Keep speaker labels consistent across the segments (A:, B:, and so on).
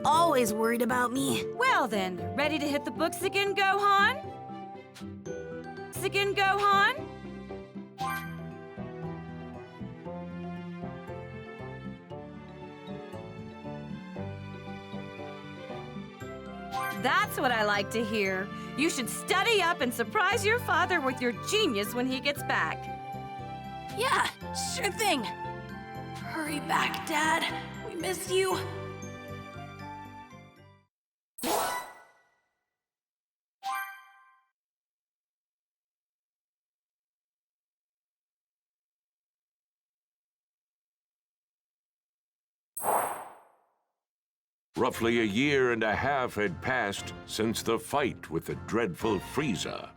A: always worried about me.
B: Well then, ready to hit the books again, Gohan? Again, Gohan? That's what I like to hear. You should study up and surprise your father with your genius when he gets back.
A: Yeah, sure thing. Hurry back, Dad. We miss you.
C: Roughly a year and a half had passed since the fight with the dreadful Frieza.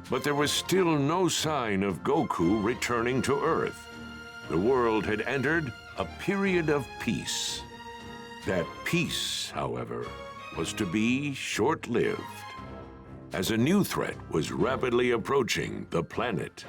C: But there was still no sign of Goku returning to Earth. The world had entered a period of peace. That peace, however, was to be short-lived, as a new threat was rapidly approaching the planet.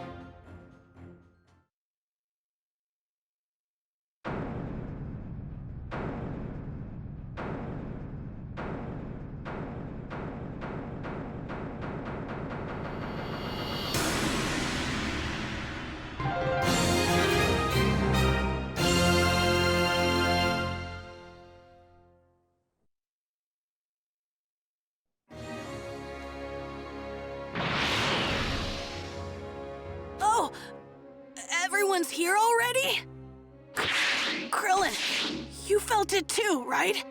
A: Oh, everyone's here already? Krillin, you felt it too, right?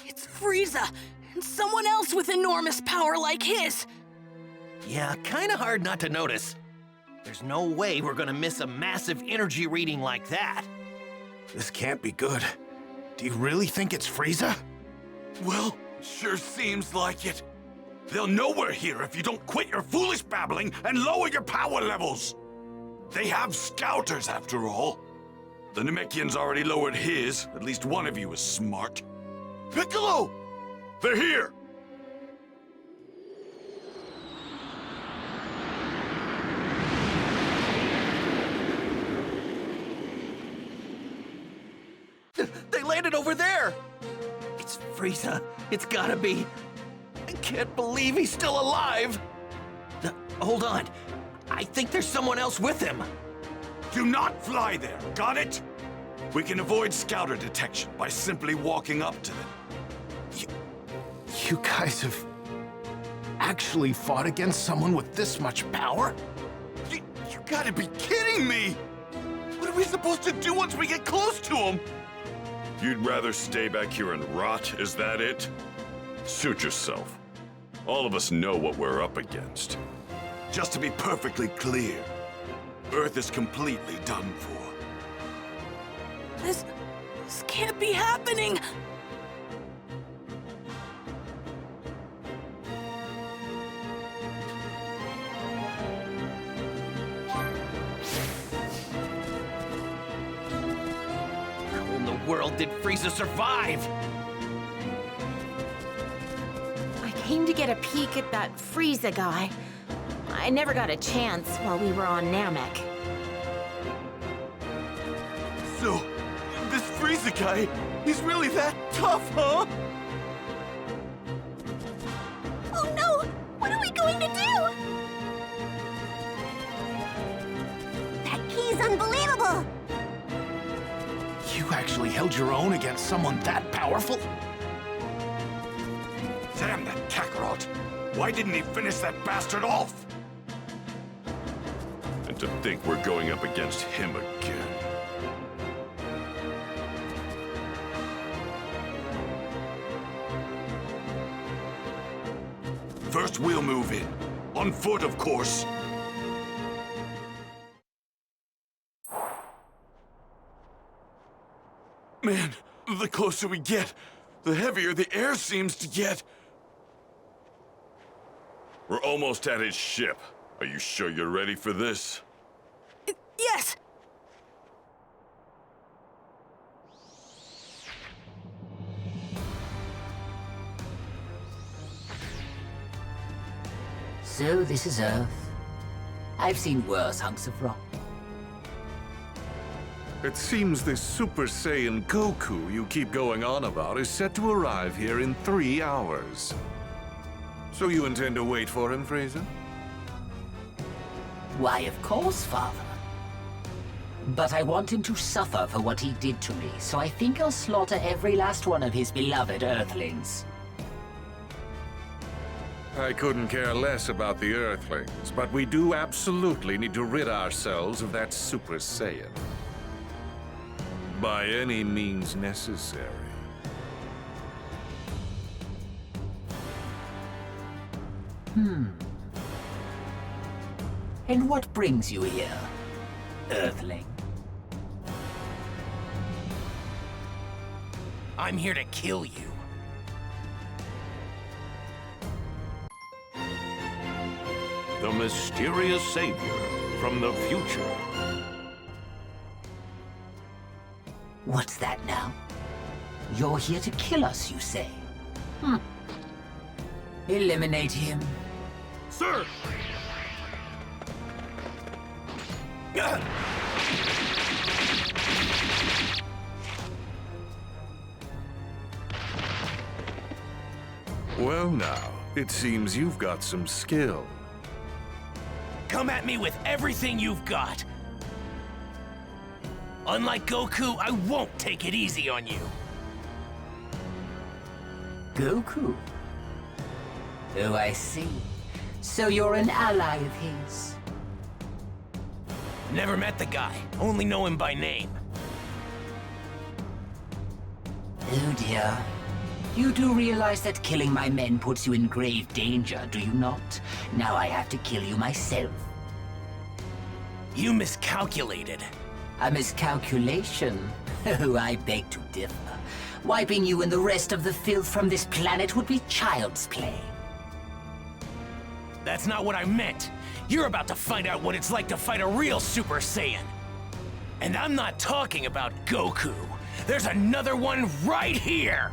A: It's Frieza, and someone else with enormous power like his.
D: Yeah, kinda hard not to notice. There's no way we're gonna miss a massive energy reading like that.
E: This can't be good. Do you really think it's Frieza?
F: Well, sure seems like it. They'll know we're here if you don't quit your foolish babbling and lower your power levels. They have scouters, after all. The Namekian's already lowered his. At least one of you is smart. Piccolo! They're here!
D: They landed over there! It's Frieza. It's gotta be. I can't believe he's still alive! Hold on. I think there's someone else with him.
F: Do not fly there, got it? We can avoid scouter detection by simply walking up to them.
E: You guys have actually fought against someone with this much power?
F: You gotta be kidding me! What are we supposed to do once we get close to him?
G: You'd rather stay back here and rot, is that it? Suit yourself. All of us know what we're up against.
F: Just to be perfectly clear, Earth is completely done for.
A: This can't be happening.
D: How in the world did Frieza survive?
H: I came to get a peek at that Frieza guy. I never got a chance while we were on Namek.
F: So, this Frieza guy, he's really that tough, huh?
A: Oh no! What are we going to do?
I: That key's unbelievable!
E: You actually held your own against someone that powerful?
F: Damn that Kakarot! Why didn't he finish that bastard off?
G: And to think we're going up against him again.
F: First, we'll move in. On foot, of course. Man, the closer we get, the heavier the air seems to get.
G: We're almost at his ship. Are you sure you're ready for this?
A: Yes!
J: So this is Earth. I've seen worse hunks of rock. It seems this Super Saiyan Goku you keep going on about is set to arrive here in 3 hours. So you intend to wait for him, Frieza?
K: Why, of course, Father. But I want him to suffer for what he did to me, so I think I'll slaughter every last one of his beloved Earthlings.
J: I couldn't care less about the Earthlings, but we do absolutely need to rid ourselves of that Super Saiyan. By any means necessary.
K: And what brings you here, Earthling?
D: I'm here to kill you.
C: The mysterious savior from the future.
K: What's that now? You're here to kill us, you say? Eliminate him.
D: Sir!
J: Well now, it seems you've got some skill.
D: Come at me with everything you've got. Unlike Goku, I won't take it easy on you.
K: Goku? Oh, I see. So you're an ally of his.
D: Never met the guy, only know him by name.
K: Oh dear. You do realize that killing my men puts you in grave danger, do you not? Now I have to kill you myself.
D: You miscalculated.
K: A miscalculation? Oh, I beg to differ. Wiping you and the rest of the filth from this planet would be child's play.
D: That's not what I meant. You're about to find out what it's like to fight a real Super Saiyan. And I'm not talking about Goku. There's another one right here!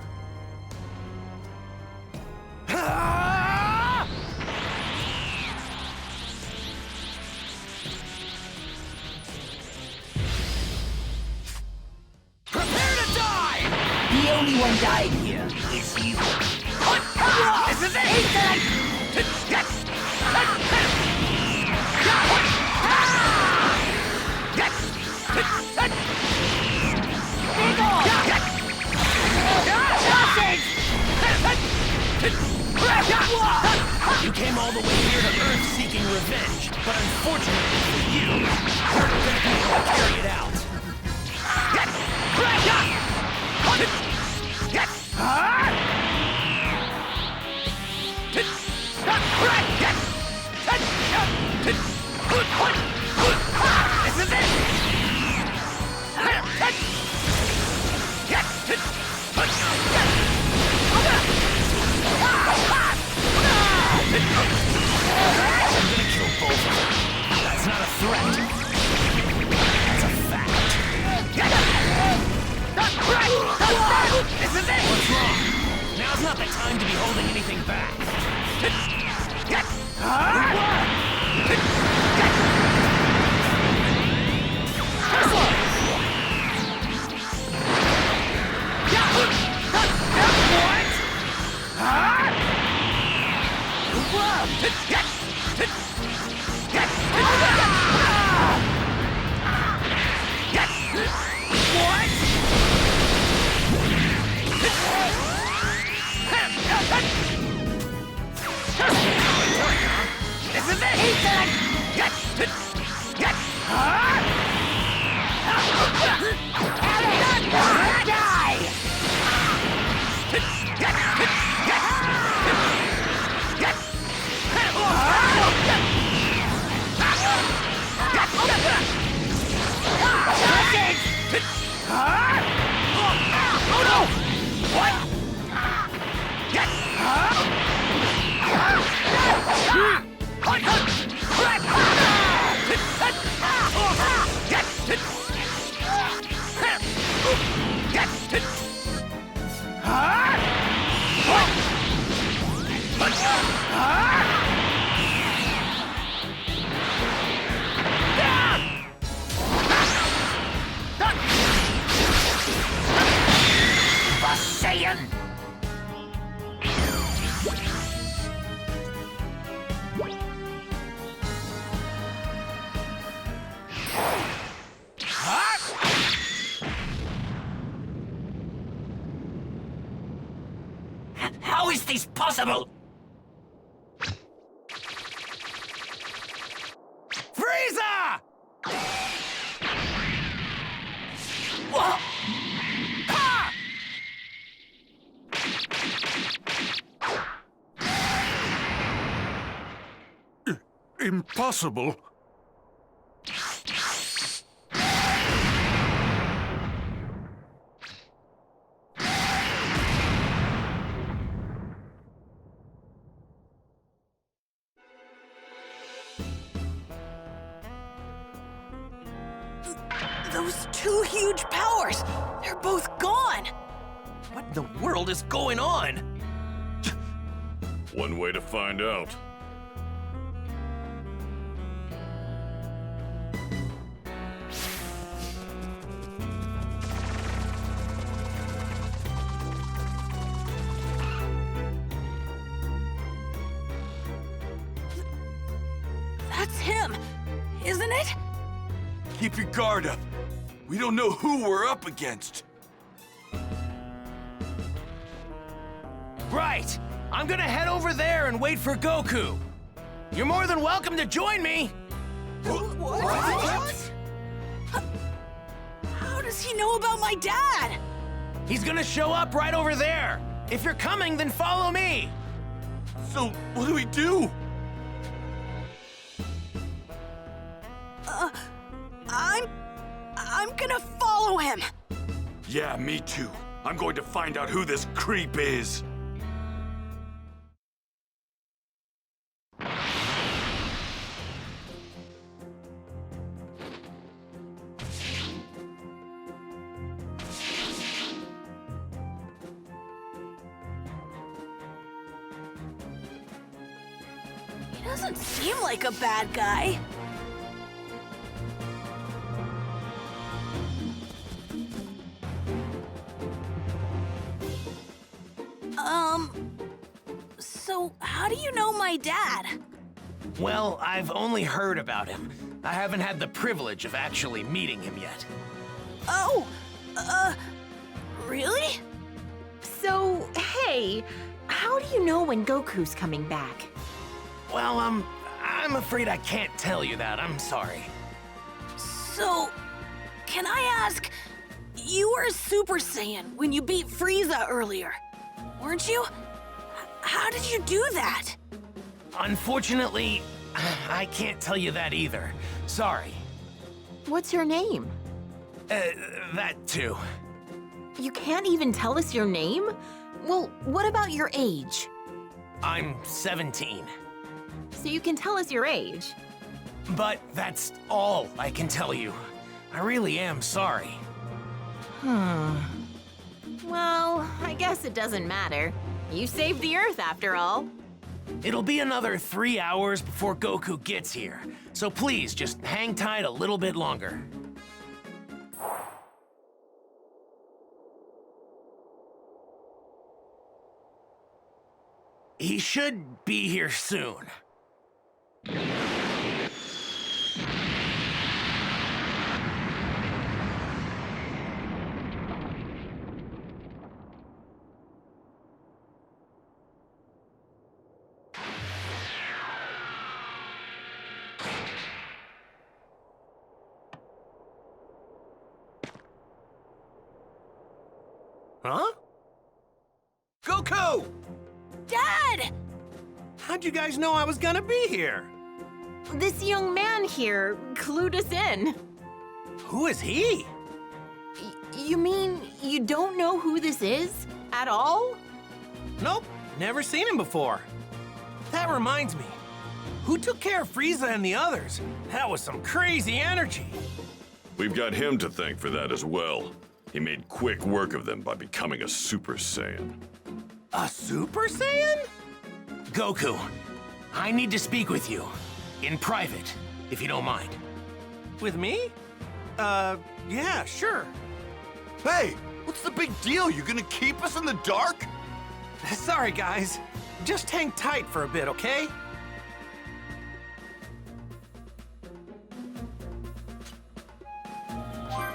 D: Ah! Prepare to die!
K: The only one dying here is you.
D: This is it! You came all the way here to Earth seeking revenge, but unfortunately for you, you're not gonna be able to carry it out. This is it! I'm gonna kill both of them. That's not a threat. That's a fact. This is it! What's wrong? Now's not the time to be holding anything back.
K: is this possible?
D: Frieza!
K: What?
D: Ha!
J: Impossible.
A: Those two huge powers, they're both gone.
D: What in the world is going on?
G: One way to find out.
A: That's him, isn't it?
F: Keep your guard up. We don't know who we're up against.
D: Right. I'm gonna head over there and wait for Goku. You're more than welcome to join me.
A: What? How does he know about my dad?
D: He's gonna show up right over there. If you're coming, then follow me.
F: So, what do we do?
A: I'm gonna follow him.
F: Yeah, me too. I'm going to find out who this creep is.
A: He doesn't seem like a bad guy. So how do you know my dad?
D: Well, I've only heard about him. I haven't had the privilege of actually meeting him yet.
A: Oh, really?
H: So, hey, how do you know when Goku's coming back?
D: Well, I'm afraid I can't tell you that. I'm sorry.
A: So, can I ask, you were a Super Saiyan when you beat Frieza earlier, weren't you? How did you do that?
D: Unfortunately, I can't tell you that either. Sorry.
H: What's your name?
D: That too.
H: You can't even tell us your name? Well, what about your age?
D: I'm 17.
H: So you can tell us your age.
D: But that's all I can tell you. I really am sorry.
H: Well, I guess it doesn't matter. You saved the Earth after all.
D: It'll be another 3 hours before Goku gets here, so please just hang tight a little bit longer. He should be here soon. Huh? Goku!
A: Dad!
D: How'd you guys know I was gonna be here?
H: This young man here clued us in.
D: Who is he?
H: You mean you don't know who this is? At all?
D: Nope, never seen him before. That reminds me. Who took care of Frieza and the others? That was some crazy energy.
G: We've got him to thank for that as well. He made quick work of them by becoming a Super Saiyan.
D: A Super Saiyan? Goku, I need to speak with you. In private, if you don't mind. With me? Yeah, sure.
F: Hey, what's the big deal? You gonna keep us in the dark?
D: Sorry, guys. Just hang tight for a bit, okay?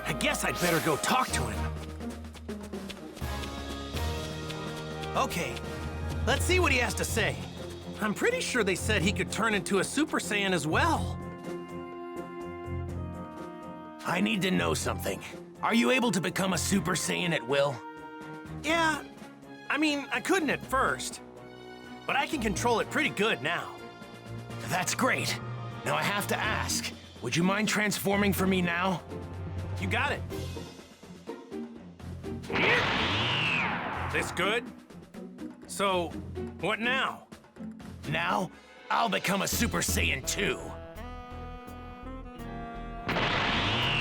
D: I guess I'd better go talk to him. Okay, Let's see what he has to say. I'm pretty sure they said he could turn into a Super Saiyan as well. I need to know something. Are you able to become a Super Saiyan at will? Yeah, I mean, I couldn't at first, but I can control it pretty good now. That's great. Now I have to ask, would you mind transforming for me now? You got it. This good? So, what now? Now, I'll become a Super Saiyan 2.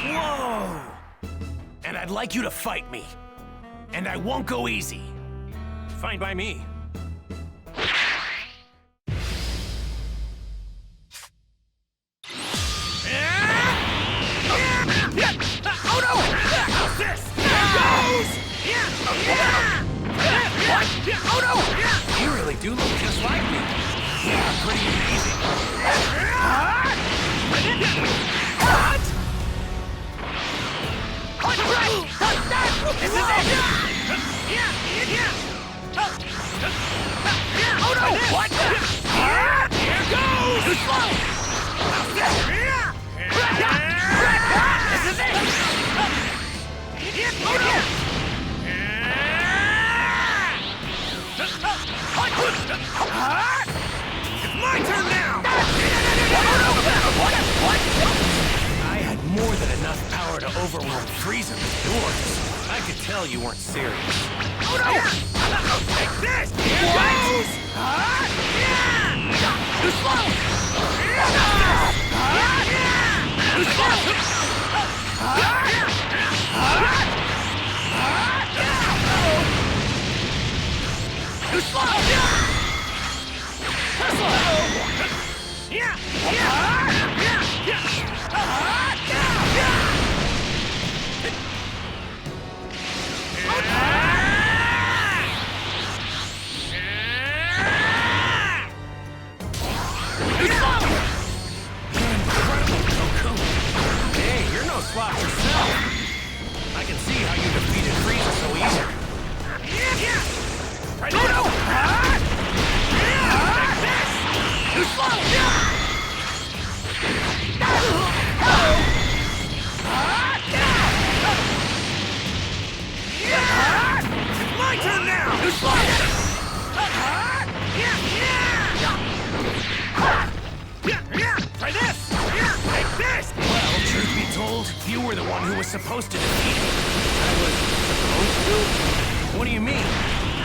D: Whoa! And I'd like you to fight me. And I won't go easy. Fine by me. Oh no! How's this? There goes! Oh no! You really do look just like me. Yeah, pretty amazing. What? This is it! Oh no! What? Here goes! Too slow! This is it! Oh no! It's my turn now! What? I had more than enough power to overwhelm Frieza with yours. I could tell you weren't serious. Oh no! Take this! Here goes! Too slow! Too slow! Too slow! Incredible, Goku! Hey, you're no slouch yourself. I can see how you defeated Frieza so easy. Right now! No! Like this! Too slow! It's my turn now! Too slow! Try this! Take this! Well, truth be told, you were the one who was supposed to defeat me. I was supposed to? What do you mean?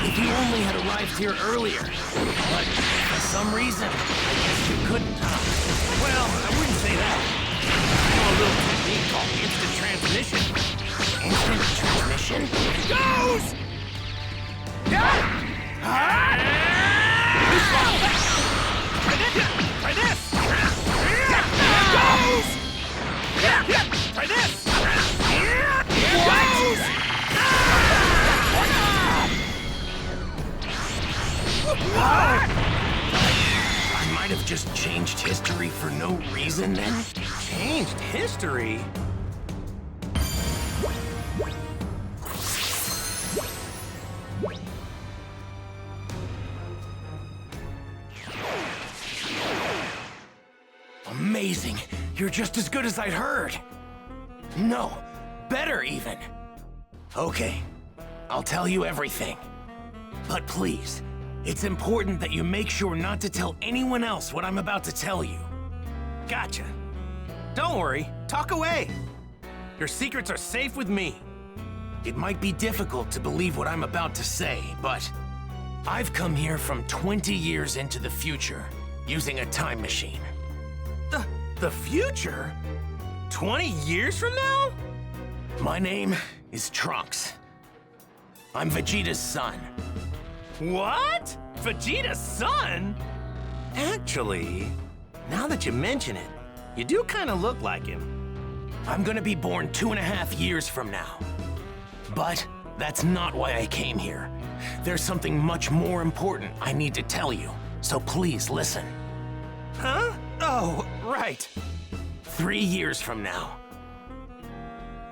D: If you only had arrived here earlier. But for some reason, I guess you couldn't, huh? Well, I wouldn't say that. I know a little technique called instant transmission. Instant transmission? Goes! Try this! Goes! Try this! Goes! I might have just changed history for no reason then? Changed history? Amazing! You're just as good as I'd heard! No, better even! Okay, I'll tell you everything. But please, it's important that you make sure not to tell anyone else what I'm about to tell you. Gotcha. Don't worry, talk away. Your secrets are safe with me. It might be difficult to believe what I'm about to say, but I've come here from 20 years into the future using a time machine. The future? 20 years from now? My name is Trunks. I'm Vegeta's son. What? Vegeta's son? Actually, now that you mention it, you do kind of look like him. I'm gonna be born 2.5 years from now. But that's not why I came here. There's something much more important I need to tell you, so please listen. Huh? Oh, right. 3 years from now,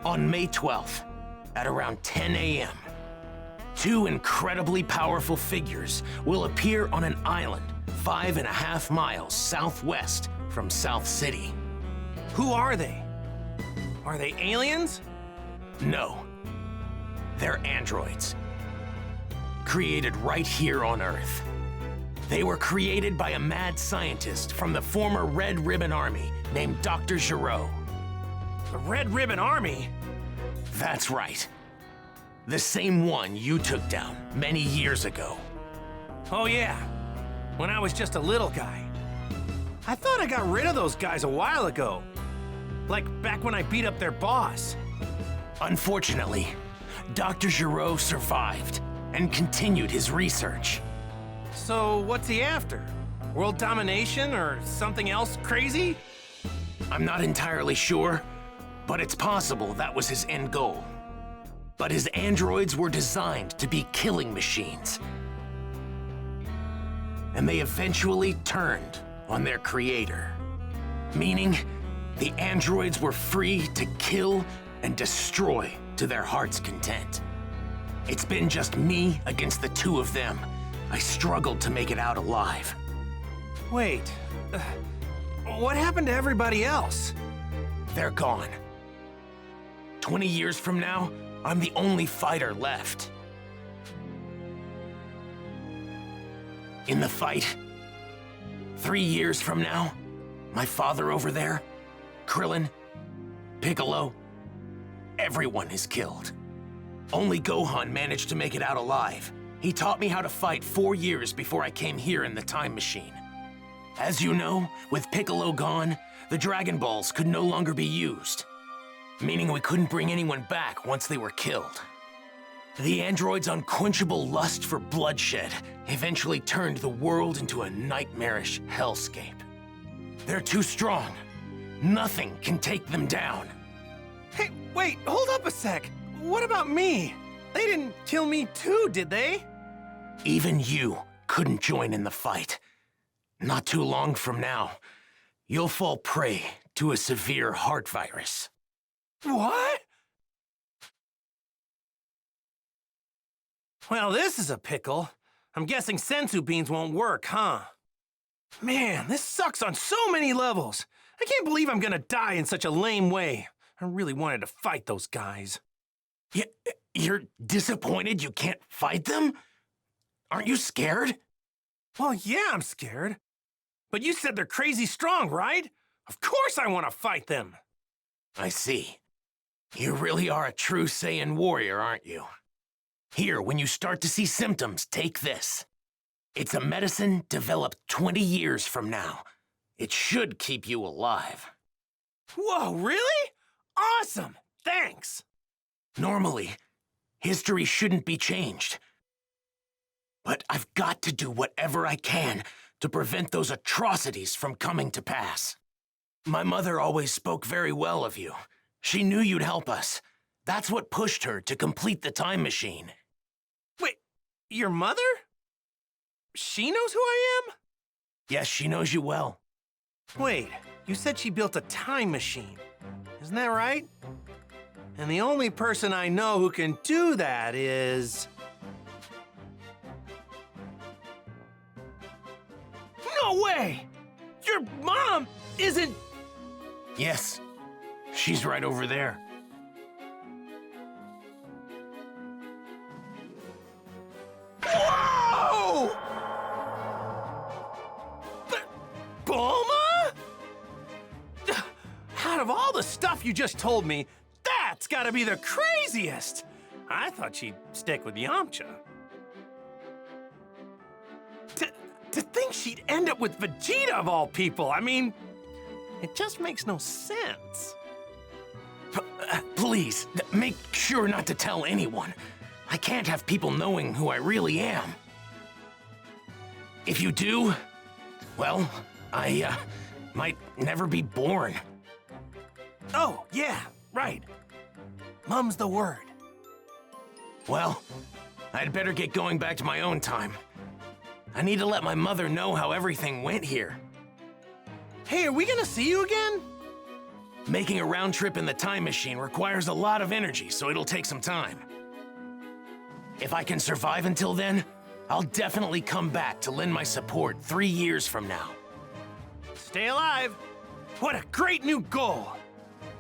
D: on May 12th, at around 10 a.m.,
L: Two incredibly powerful figures will appear on an island 5.5 miles southwest from South City.
D: Who are they? Are they aliens?
L: No. They're androids. Created right here on Earth. They were created by a mad scientist from the former Red Ribbon Army named Dr. Giraud.
D: The Red Ribbon Army?
L: That's right. The same one you took down many years ago.
D: Oh yeah, when I was just a little guy. I thought I got rid of those guys a while ago. Like back when I beat up their boss.
L: Unfortunately, Dr. Giraud survived and continued his research.
D: So what's he after? World domination or something else crazy?
L: I'm not entirely sure, but it's possible that was his end goal. But his androids were designed to be killing machines. And they eventually turned on their creator. Meaning, the androids were free to kill and destroy to their heart's content. It's been just me against the two of them. I struggled to make it out alive.
D: Wait, what happened to everybody else?
L: They're gone. 20 years from now, I'm the only fighter left. In the fight, 3 years from now, my father over there, Krillin, Piccolo, everyone is killed. Only Gohan managed to make it out alive. He taught me how to fight 4 years before I came here in the time machine. As you know, with Piccolo gone, the Dragon Balls could no longer be used, meaning we couldn't bring anyone back once they were killed. The android's unquenchable lust for bloodshed eventually turned the world into a nightmarish hellscape. They're too strong. Nothing can take them down.
D: Hey, wait, hold up a sec. What about me? They didn't kill me too, did they?
L: Even you couldn't join in the fight. Not too long from now, you'll fall prey to a severe heart virus.
D: What? Well, this is a pickle. I'm guessing senzu beans won't work, huh? Man, this sucks on so many levels. I can't believe I'm gonna die in such a lame way. I really wanted to fight those guys.
L: You're disappointed you can't fight them? Aren't you scared?
D: Well, yeah, I'm scared. But you said they're crazy strong, right? Of course I want to fight them.
L: I see. You really are a true Saiyan warrior, aren't you? Here, when you start to see symptoms, take this. It's a medicine developed 20 years from now. It should keep you alive.
D: Whoa, really? Awesome! Thanks!
L: Normally, history shouldn't be changed. But I've got to do whatever I can to prevent those atrocities from coming to pass. My mother always spoke very well of you. She knew you'd help us. That's what pushed her to complete the time machine.
D: Wait, your mother? She knows who I am?
L: Yes, she knows you well.
D: Wait, you said she built a time machine. Isn't that right? And the only person I know who can do that is... No way! Your mom isn't...
L: Yes, she's right over there.
D: Whoa! Bulma? Out of all the stuff you just told me, that's gotta be the craziest! I thought she'd stick with Yamcha. To think she'd end up with Vegeta of all people, I mean, it just makes no sense.
L: Please, make sure not to tell anyone. I can't have people knowing who I really am. If you do, well, I might never be born.
D: Oh, yeah, right. Mum's the word.
L: Well, I'd better get going back to my own time. I need to let my mother know how everything went here.
D: Hey, are we gonna see you again?
L: Making a round trip in the time machine requires a lot of energy, so it'll take some time. If I can survive until then, I'll definitely come back to lend my support 3 years from now. Stay alive! What a great new goal!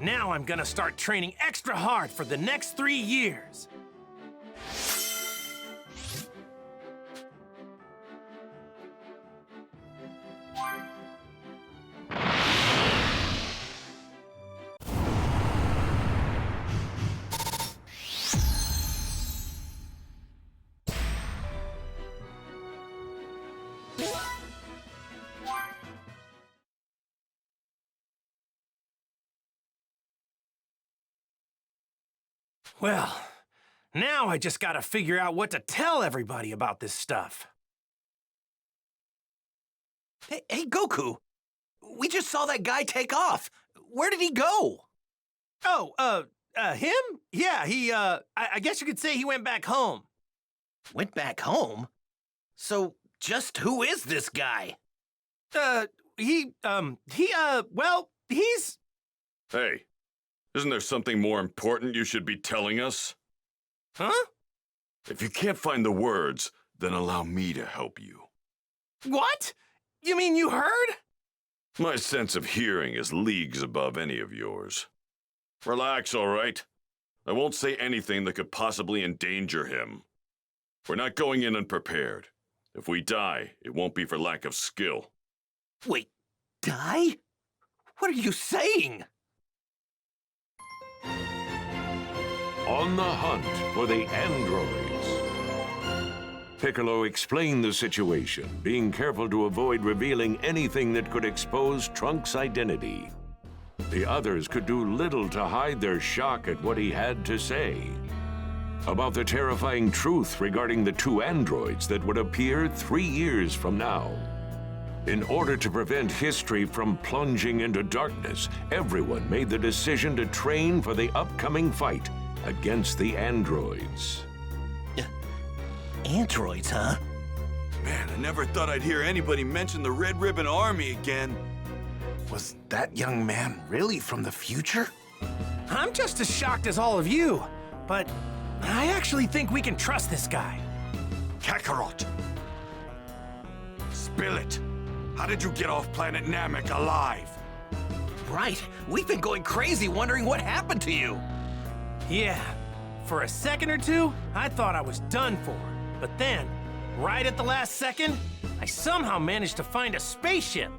L: Now I'm gonna start training extra hard for the next 3 years. Well, now I just gotta figure out what to tell everybody about this stuff. Hey, Goku! We just saw that guy take off. Where did he go? Oh, him? Yeah, I guess you could say he went back home. Went back home? So, just who is this guy? Well, he's...
G: Hey, isn't there something more important you should be telling us?
L: Huh?
G: If you can't find the words, then allow me to help you.
L: What? You mean you heard?
G: My sense of hearing is leagues above any of yours. Relax, all right? I won't say anything that could possibly endanger him. We're not going in unprepared. If we die, it won't be for lack of skill.
L: Wait, die? What are you saying?
C: On the hunt for the androids. Piccolo explained the situation, being careful to avoid revealing anything that could expose Trunks' identity. The others could do little to hide their shock at what he had to say about the terrifying truth regarding the 2 androids that would appear 3 years from now. In order to prevent history from plunging into darkness, everyone made the decision to train for the upcoming fight against the androids.
D: Androids, huh?
F: Man, I never thought I'd hear anybody mention the Red Ribbon Army again.
E: Was that young man really from the future?
L: I'm just as shocked as all of you, but I actually think we can trust this guy.
F: Kakarot! Spill it! How did you get off planet Namek alive?
D: Right. We've been going crazy wondering what happened to you.
L: Yeah. For a second or two, I thought I was done for. But then, right at the last second, I somehow managed to find a spaceship.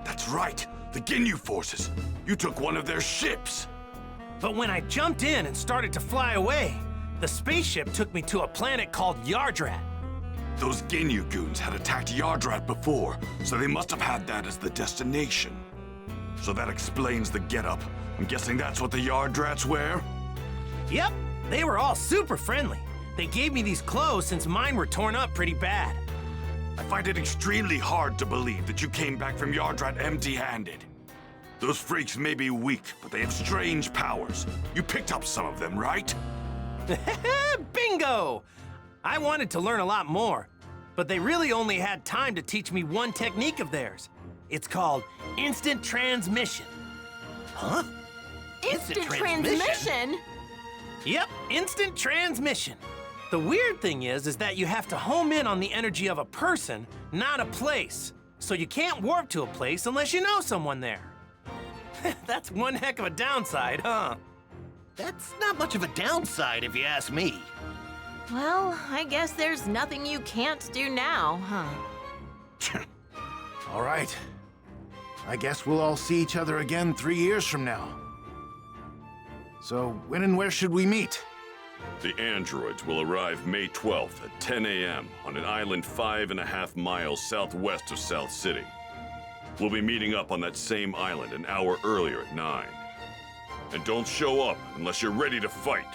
F: That's right. The Ginyu forces. You took one of their ships.
L: But when I jumped in and started to fly away, the spaceship took me to a planet called Yardrat.
F: Those Ginyu goons had attacked Yardrat before, so they must have had that as the destination. So that explains the getup. I'm guessing that's what the Yardrats wear?
L: Yep, they were all super friendly. They gave me these clothes since mine were torn up pretty bad.
F: I find it extremely hard to believe that you came back from Yardrat empty-handed. Those freaks may be weak, but they have strange powers. You picked up some of them, right?
L: Bingo! I wanted to learn a lot more, but they really only had time to teach me one technique of theirs. It's called instant transmission.
D: Huh?
H: Instant transmission?
L: Yep, instant transmission. The weird thing is that you have to home in on the energy of a person, not a place. So you can't warp to a place unless you know someone there. That's one heck of a downside, huh?
D: That's not much of a downside if you ask me.
H: Well, I guess there's nothing you can't do now, huh?
E: All right. I guess we'll all see each other again 3 years from now. So, when and where should we meet?
G: The androids will arrive May 12th at 10 a.m. on an island 5.5 miles southwest of South City. We'll be meeting up on that same island an hour earlier at 9. And don't show up unless you're ready to fight.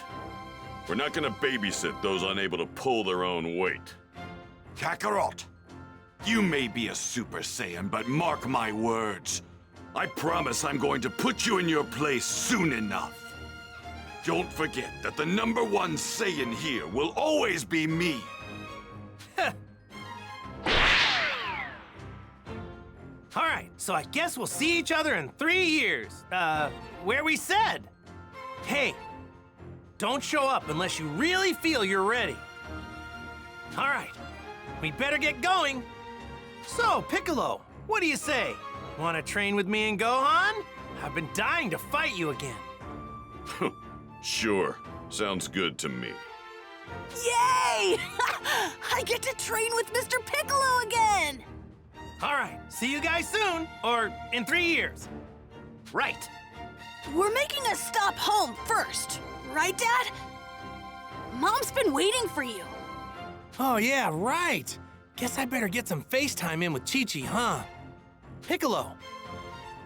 G: We're not gonna babysit those unable to pull their own weight.
F: Kakarot, you may be a Super Saiyan, but mark my words. I promise I'm going to put you in your place soon enough. Don't forget that the #1 Saiyan here will always be me.
L: All right, so I guess we'll see each other in 3 years. Where we said. Hey, don't show up unless you really feel you're ready. All right, we better get going. So, Piccolo, what do you say? Want to train with me and Gohan? I've been dying to fight you again.
G: Sure. Sounds good to me.
A: Yay! I get to train with Mr. Piccolo again!
L: All right, see you guys soon, or in 3 years. Right.
A: We're making a stop home first, right, Dad? Mom's been waiting for you.
L: Oh, yeah, right. Guess I better get some FaceTime in with Chi-Chi, huh? Piccolo,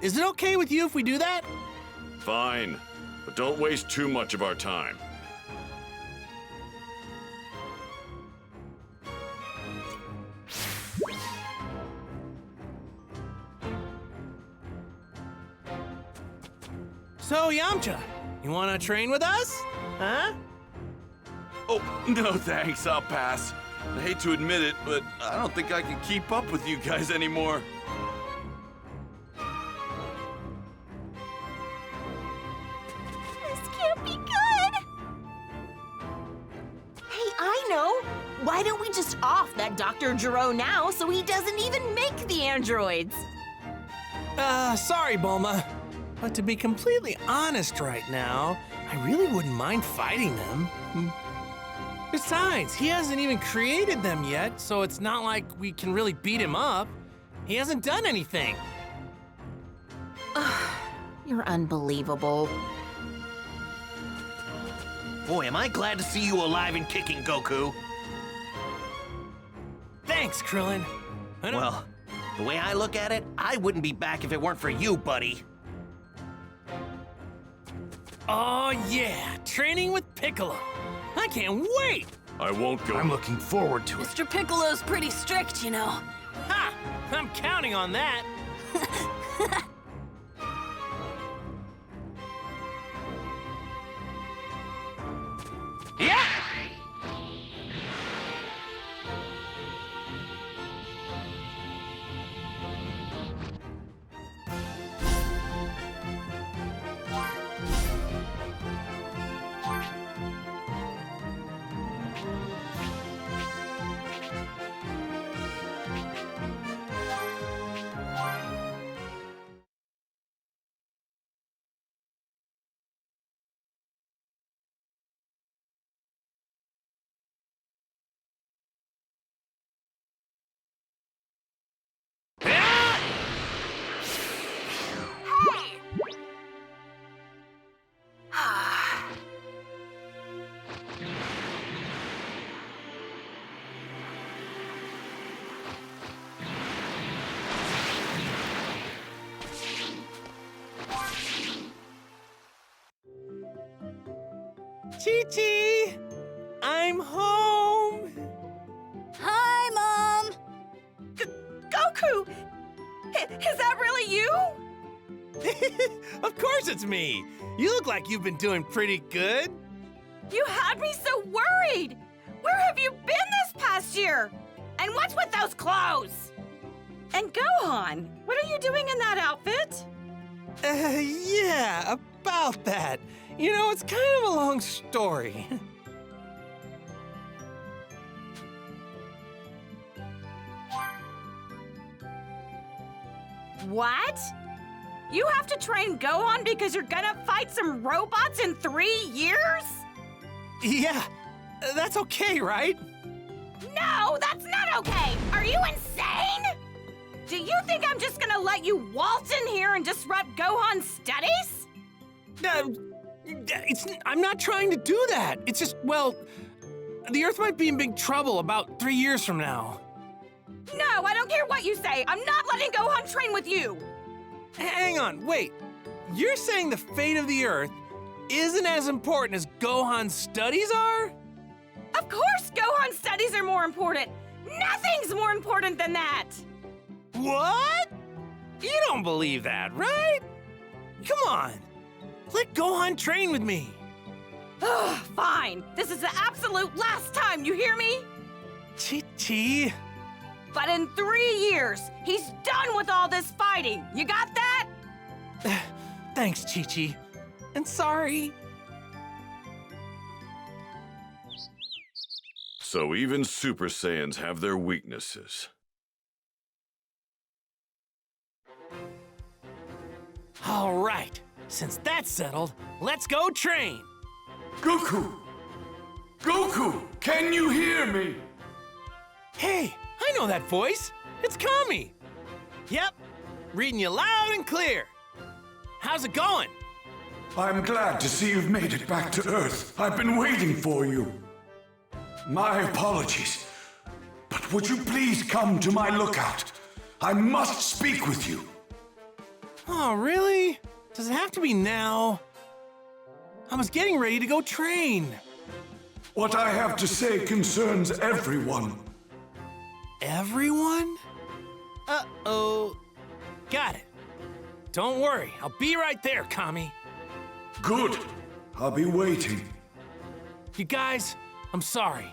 L: is it okay with you if we do that?
G: Fine, but don't waste too much of our time.
L: So, Yamcha, you want to train with us? Huh?
G: Oh, no thanks, I'll pass. I hate to admit it, but I don't think I can keep up with you guys anymore.
H: This can't be good! Hey, I know! Why don't we just off that Dr. Gero now so he doesn't even make the androids?
L: Sorry, Bulma. But to be completely honest right now, I really wouldn't mind fighting them. Besides, he hasn't even created them yet, so it's not like we can really beat him up. He hasn't done anything.
H: You're unbelievable.
D: Boy, am I glad to see you alive and kicking, Goku.
L: Thanks, Krillin.
D: Well, the way I look at it, I wouldn't be back if it weren't for you, buddy.
L: Oh, yeah, training with Piccolo. I can't wait!
G: I won't go.
E: I'm looking forward to it.
A: Mr. Piccolo's pretty strict, you know.
L: Ha! I'm counting on that. Yeah! Chi-Chi! I'm home!
A: Hi, Mom!
B: Goku! Is that really you?
L: Of course it's me! You look like you've been doing pretty good.
B: You had me so worried! Where have you been this past year? And what's with those clothes? And Gohan, what are you doing in that outfit?
L: Yeah, about that. You know, it's kind of a long story.
B: What? You have to train Gohan because you're gonna fight some robots in 3 years?
L: Yeah, that's okay, right?
B: No, that's not okay! Are you insane? Do you think I'm just gonna let you waltz in here and disrupt Gohan's studies?
L: I'm not trying to do that. It's just, well, the Earth might be in big trouble about 3 years from now.
B: No, I don't care what you say. I'm not letting Gohan train with you.
L: Hang on, wait. You're saying the fate of the Earth isn't as important as Gohan's studies are?
B: Of course Gohan's studies are more important. Nothing's more important than that.
L: What? You don't believe that, right? Come on. Let Gohan train with me.
B: Ugh, fine. This is the absolute last time, you hear me?
L: Chi-Chi.
B: But in 3 years, he's done with all this fighting. You got that?
L: Thanks, Chi-Chi. And sorry.
G: So even Super Saiyans have their weaknesses.
M: All right, since that's settled, let's go train.
F: Goku! Goku, can you hear me?
M: Hey, I know that voice. It's Kami. Yep, reading you loud and clear. How's it going?
F: I'm glad to see you've made it back to Earth. I've been waiting for you. My apologies, but would you please come to my lookout? I must speak with you.
M: Oh, really? Does it have to be now? I was getting ready to go train.
F: What I have to say concerns everyone.
M: Everyone? Uh-oh. Got it. Don't worry, I'll be right there, Kami.
F: Good. I'll be waiting.
M: You guys, I'm sorry,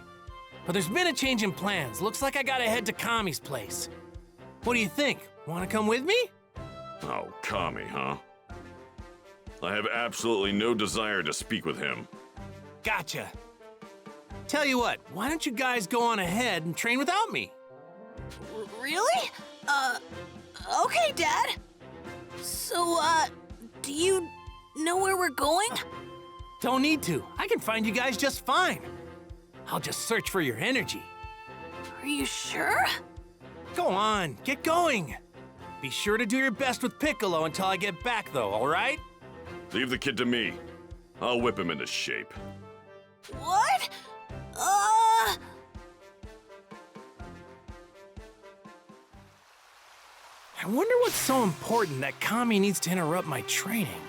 M: but there's been a change in plans. Looks like I gotta head to Kami's place. What do you think? Wanna come with me?
G: Oh, Kami, huh? I have absolutely no desire to speak with him.
M: Gotcha. Tell you what, why don't you guys go on ahead and train without me?
A: Really? Okay, Dad. So, do you know where we're going?
M: Don't need to. I can find you guys just fine. I'll just search for your energy.
A: Are you sure?
M: Go on, get going. Be sure to do your best with Piccolo until I get back, though, all right?
G: Leave the kid to me. I'll whip him into shape.
A: What?
M: I wonder what's so important that Kami needs to interrupt my training.